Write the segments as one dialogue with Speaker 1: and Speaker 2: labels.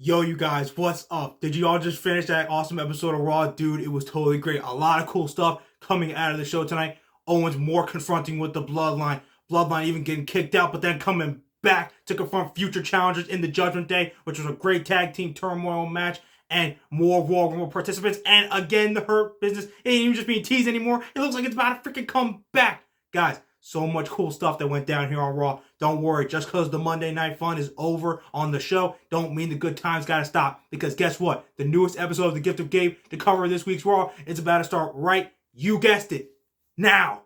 Speaker 1: Yo, you guys, what's up? Did you all just finish that awesome episode of Raw? Dude, it was totally great. A lot of cool stuff coming out of the show tonight. Owens more confronting with the Bloodline. Bloodline even getting kicked out, but then coming back to confront future challengers in the Judgment Day, which was a great tag team turmoil match. And more Raw Rumble participants. And again, the Hurt Business. It ain't even just being teased anymore. It looks like it's about to freaking come back. Guys, so much cool stuff that went down here on Raw. Don't worry, just because the Monday Night Fun is over on the show, don't mean the good times gotta stop. Because guess what? The newest episode of The Gift of Gabe to cover this week's Raw is about to start right, you guessed it, now.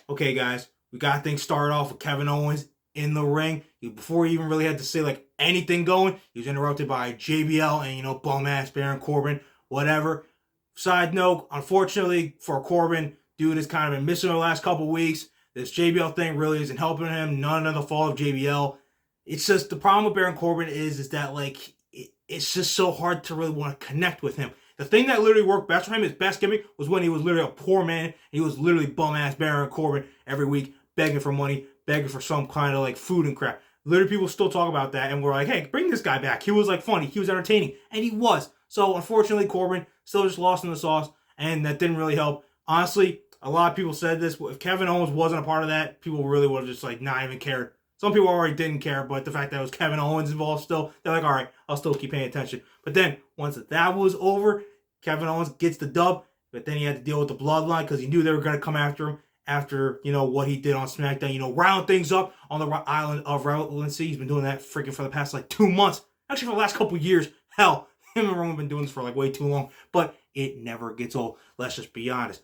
Speaker 1: Okay, guys, we got things started off with Kevin Owens in the ring. Before he even really had to say like anything going, he was interrupted by JBL and bum ass Baron Corbin, whatever. Side note, unfortunately for Corbin, dude has kind of been missing the last couple weeks. This JBL thing really isn't helping him. None of the fault of JBL. It's just the problem with Baron Corbin is that like it's just so hard to really want to connect with him. The thing that literally worked best for him, his best gimmick, was when he was literally a poor man. And he was literally bum-ass Baron Corbin every week, begging for money, begging for some kind of like food and crap. Literally, people still talk about that, and we're like, hey, bring this guy back. He was like funny, he was entertaining, and he was. So unfortunately, Corbin still just lost in the sauce, and that didn't really help. Honestly, a lot of people said this. If Kevin Owens wasn't a part of that, people really would have just like not even cared. Some people already didn't care, but the fact that it was Kevin Owens involved still, they're like, all right, I'll still keep paying attention. But then, once that was over, Kevin Owens gets the dub, but then he had to deal with the Bloodline because he knew they were going to come after him after, what he did on SmackDown, round things up on the island of relevancy. He's been doing that freaking for the past, 2 months. Actually, for the last couple years. Hell, him and Roman have been doing this for, way too long, but it never gets old. Let's just be honest.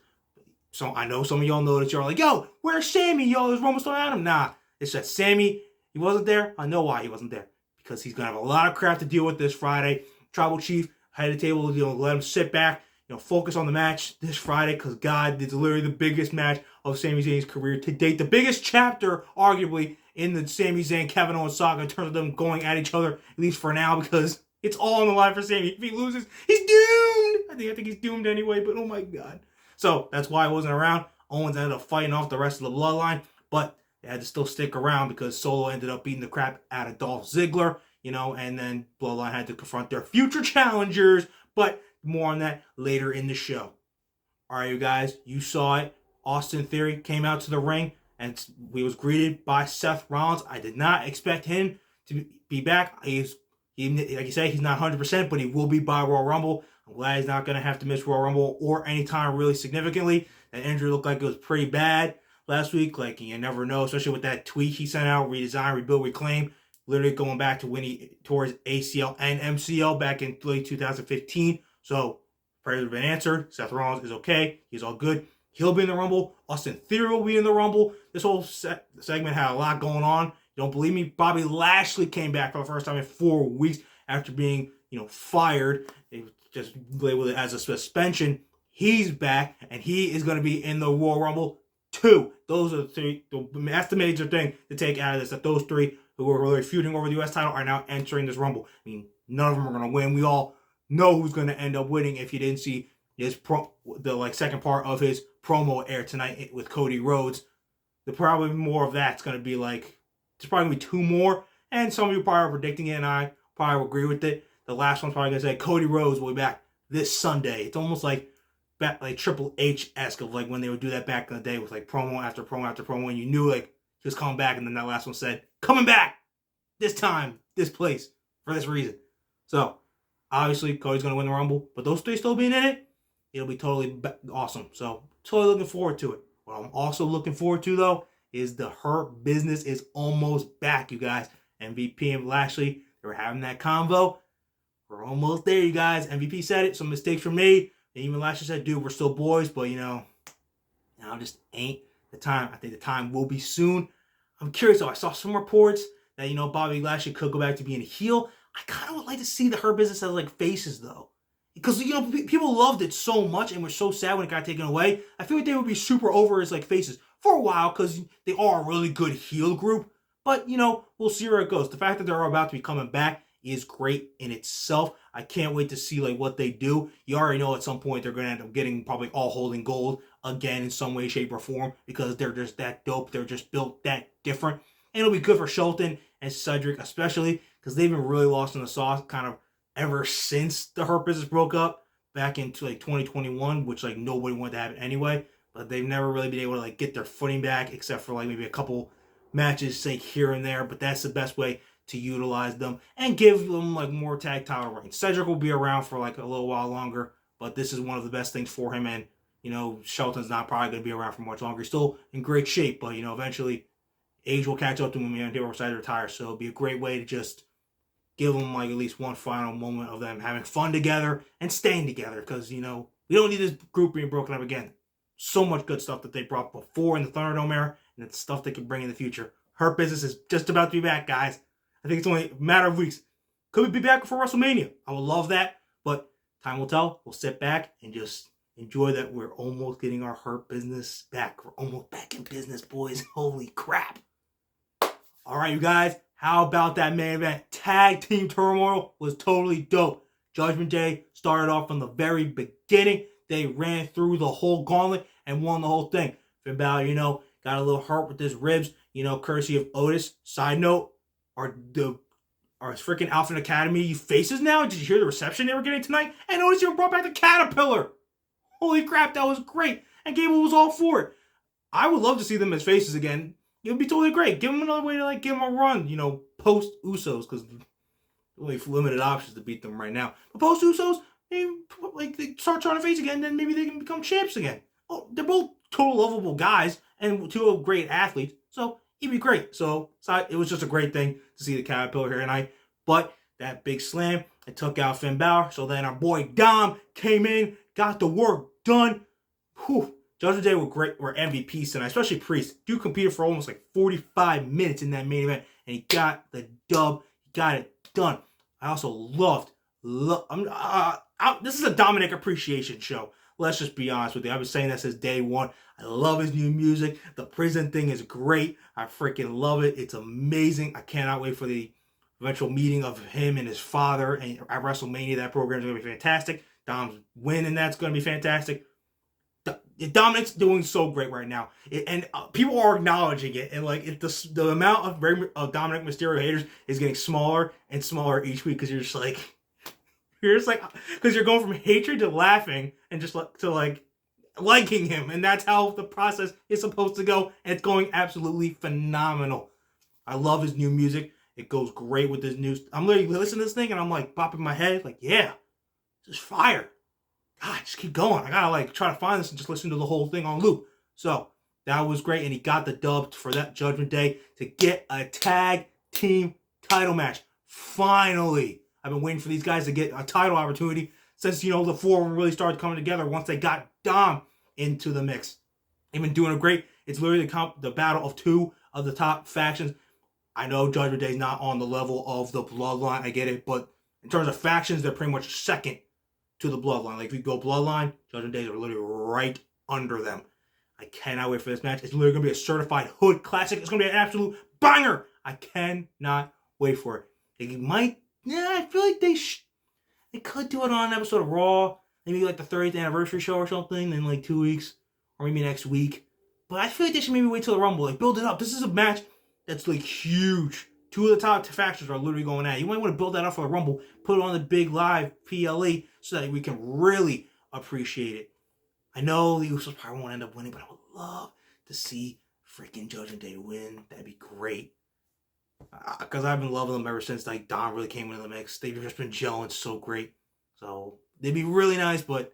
Speaker 1: So I know some of y'all know that you're like, yo, where's Sami? Yo, is Roman still at him? Nah, it's just Sami. He wasn't there. I know why he wasn't there. Because he's going to have a lot of crap to deal with this Friday. Tribal Chief head of the table, let him sit back, focus on the match this Friday, because God, it's literally the biggest match of Sami Zayn's career to date. The biggest chapter, arguably, in the Sami Zayn Kevin Owens saga in terms of them going at each other, at least for now, because it's all on the line for Sami. If he loses, he's doomed. I think he's doomed anyway, but oh my God. So that's why I wasn't around. Owens ended up fighting off the rest of the Bloodline, but they had to still stick around because Solo ended up beating the crap out of Dolph Ziggler. And then Bloodline had to confront their future challengers, but more on that later in the show. All right, you guys, you saw it. Austin Theory came out to the ring, and he was greeted by Seth Rollins. I did not expect him to be back. Like you say, he's not 100%, but he will be by Royal Rumble. I'm glad he's not going to have to miss Royal Rumble or any time really significantly. That injury looked like it was pretty bad last week. Like, you never know, especially with that tweet he sent out, redesign, rebuild, reclaim. Literally going back to when he tore his ACL and MCL back in late 2015. So, prayers have been answered. Seth Rollins is okay. He's all good. He'll be in the Rumble. Austin Theory will be in the Rumble. This whole segment had a lot going on. You don't believe me? Bobby Lashley came back for the first time in 4 weeks after being, fired. They just labeled it as a suspension. He's back, and he is going to be in the Royal Rumble too. Those are the three. That's the major thing to take out of this, that those three who were really feuding over the U.S. title are now entering this Rumble. I mean, none of them are going to win. We all know who's going to end up winning. If you didn't see his second part of his promo air tonight with Cody Rhodes, probably more of that's going to be there's probably going to be 2 more. And some of you probably are predicting it, and I probably will agree with it. The last one's probably going to say Cody Rhodes will be back this Sunday. It's almost like Triple H-esque of when they would do that back in the day with promo after promo after promo, and you knew he was coming back, and then that last one said, coming back this time, this place, for this reason. So, obviously, Cody's going to win the Rumble, but those three still being in it, it'll be totally awesome. So, totally looking forward to it. What I'm also looking forward to, though, is the Hurt Business is almost back, you guys. MVP and Lashley, they were having that convo. We're almost there, you guys. MVP said it. Some mistakes were made. And even Lashley said, dude, we're still boys, but, now just ain't the time. I think the time will be soon. I'm curious, though. I saw some reports that, Bobby Lashley could go back to being a heel. I kind of would like to see the Hurt Business as, faces, though. Because, people loved it so much and were so sad when it got taken away. I feel like they would be super over as, faces for a while because they are a really good heel group. But, we'll see where it goes. The fact that they're about to be coming back, is great in itself. I can't wait to see like what they do. You already know at some point they're going to end up getting probably all holding gold again in some way, shape, or form because they're just that dope. They're just built that different. And it'll be good for Shelton and Cedric, especially because they've been really lost in the sauce kind of ever since the Hurt Business broke up back into like 2021, which like nobody wanted to happen anyway. But they've never really been able to like get their footing back except for like maybe a couple matches like here and there. But that's the best way to utilize them and give them like more tag title reigns. Cedric will be around for like a little while longer, but this is one of the best things for him. And Shelton's not probably going to be around for much longer. He's still in great shape, but eventually age will catch up to him and he'll decide to retire. So it'll be a great way to just give them like at least one final moment of them having fun together and staying together because we don't need this group being broken up again. So much good stuff that they brought before in the Thunderdome era, and it's stuff they can bring in the future. Hurt Business is just about to be back, guys. I think it's only a matter of weeks. Could we be back before WrestleMania? I would love that, but time will tell. We'll sit back and just enjoy that we're almost getting our Hurt Business back. We're almost back in business, boys. Holy crap. All right, you guys. How about that main event? Tag Team Turmoil was totally dope. Judgment Day started off from the very beginning. They ran through the whole gauntlet and won the whole thing. Finn Balor, got a little hurt with his ribs, courtesy of Otis. Side note, are freaking Alpha Academy faces now? Did you hear the reception they were getting tonight? And Otis even brought back the Caterpillar. Holy crap, that was great. And Gabe was all for it. I would love to see them as faces again. It would be totally great. Give them another way to like give them a run, post Usos, because only limited options to beat them right now. But post Usos, they start trying to face again, then maybe they can become champs again. Oh, they're both total lovable guys and two great athletes, so it'd be great. So it was just a great thing to see the Caterpillar here tonight. But that big slam, it took out Finn Balor. So then our boy Dom came in, got the work done. Whew. Judgment Day were MVPs tonight, especially Priest. Dude competed for almost like 45 minutes in that main event, and he got the dub. He got it done. I also loved this is a Domink appreciation show. Let's just be honest with you. I've been saying that since day one. I love his new music. The prison thing is great. I freaking love it. It's amazing. I cannot wait for the eventual meeting of him and his father and at WrestleMania. That program is going to be fantastic. Dom's win, and that's going to be fantastic. Dominic's doing so great right now, and people are acknowledging it. And like, the amount of Dominic Mysterio haters is getting smaller and smaller each week because because you're going from hatred to laughing and just to like liking him, and that's how the process is supposed to go. And it's going absolutely phenomenal. I love his new music. It goes great with his new. I'm literally listening to this thing and I'm like bopping my head, like, yeah, just fire. God, just keep going. I gotta like try to find this and just listen to the whole thing on loop. So that was great, and he got the dub for that Judgment Day to get a tag team title match. Finally, I've been waiting for these guys to get a title opportunity since the four of them really started coming together once they got Dom into the mix. They've been doing it great. It's literally the battle of two of the top factions. I know Judgment Day is not on the level of the Bloodline. I get it, but in terms of factions, they're pretty much second to the Bloodline. Like, if you go Bloodline, Judgment Days are literally right under them. I cannot wait for this match. It's literally going to be a certified hood classic. It's going to be an absolute banger. I cannot wait for it. I feel like they could do it on an episode of Raw. Maybe like the 30th anniversary show or something in like 2 weeks. Or maybe next week. But I feel like they should maybe wait till the Rumble. Like, build it up. This is a match that's like huge. Two of the top factions are literally going at it. You might want to build that up for the Rumble. Put it on the big live PLE so that we can really appreciate it. I know the Usos probably won't end up winning, but I would love to see freaking Judgment Day win. That'd be great. Because I've been loving them ever since like Dom really came into the mix. They've just been gelling so great. So they'd be really nice, but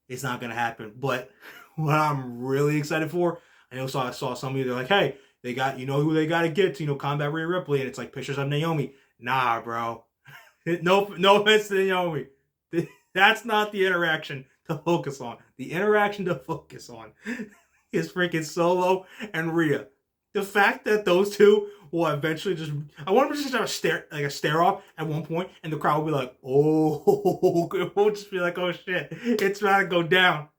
Speaker 1: it's not going to happen. But what I'm really excited for, I saw some of you, they're like, hey, they got, who they got to get to, Combat Rhea Ripley, and it's like pictures of Naomi. Nah, bro. No offense to Naomi. That's not the interaction to focus on. The interaction to focus on is freaking Solo and Rhea. The fact that those two will eventually I want them to just have a stare off at one point, and the crowd will be like, oh, it won't just be like, oh shit, it's about to go down.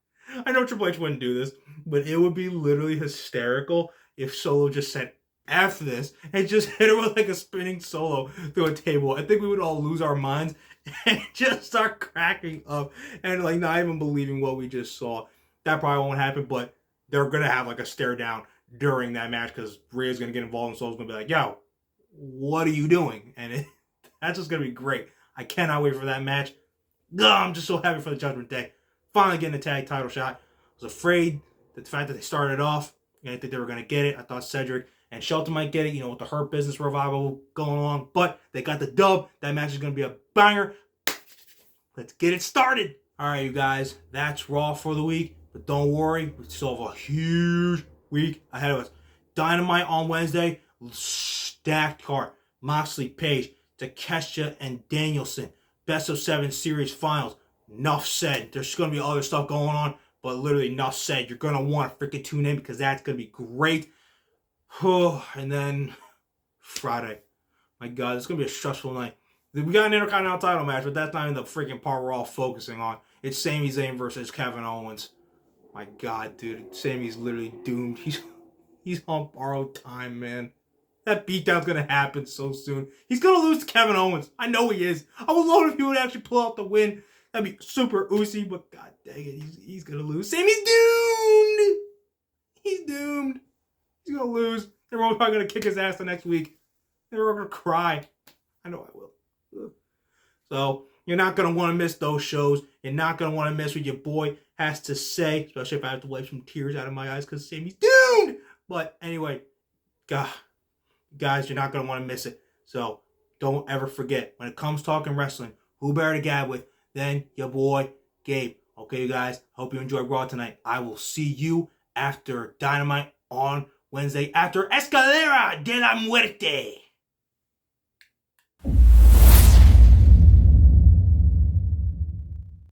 Speaker 1: I know Triple H wouldn't do this, but it would be literally hysterical if Solo just sent F this, and just hit her with like a spinning solo through a table. I think we would all lose our minds and just start cracking up and like not even believing what we just saw. That probably won't happen, but they're gonna have like a stare down during that match because Rhea's gonna get involved and Soul's gonna be like, yo, what are you doing? And that's just gonna be great. I cannot wait for that match. I'm just so happy for the Judgment Day. Finally getting a tag title shot. I was afraid that the fact that they started off, I didn't think they were gonna get it. I thought Cedric and Shelton might get it, you know, with the Hurt Business revival going on. But they got the dub. That match is going to be a banger. Let's get it started. All right, you guys. That's Raw for the week. But don't worry. We still have a huge week ahead of us. Dynamite on Wednesday. Stacked card. Moxley, Page, Takeshita, and Danielson. Best of 7 series finals. Enough said. There's going to be other stuff going on. But literally enough said. You're going to want to freaking tune in because that's going to be great. And then Friday. My God, it's going to be a stressful night. We got an Intercontinental title match, but that's not even the freaking part we're all focusing on. It's Sami Zayn versus Kevin Owens. My God, dude. Sami's literally doomed. He's on borrowed time, man. That beatdown's going to happen so soon. He's going to lose to Kevin Owens. I know he is. I would love if he would actually pull out the win. That'd be super oozy, but God dang it, he's going to lose. Sami's doomed! He's doomed. He's going to lose. Everyone's probably going to kick his ass the next week. They're all going to cry. I know I will. So, you're not going to want to miss those shows. You're not going to want to miss what your boy has to say. Especially if I have to wipe some tears out of my eyes because Sami's doomed. But anyway, God, guys, you're not going to want to miss it. So, don't ever forget, when it comes talking wrestling, who better to gab with than your boy, Gabe. Okay, you guys, hope you enjoyed Raw tonight. I will see you after Dynamite on Wednesday after Escalera de la Muerte.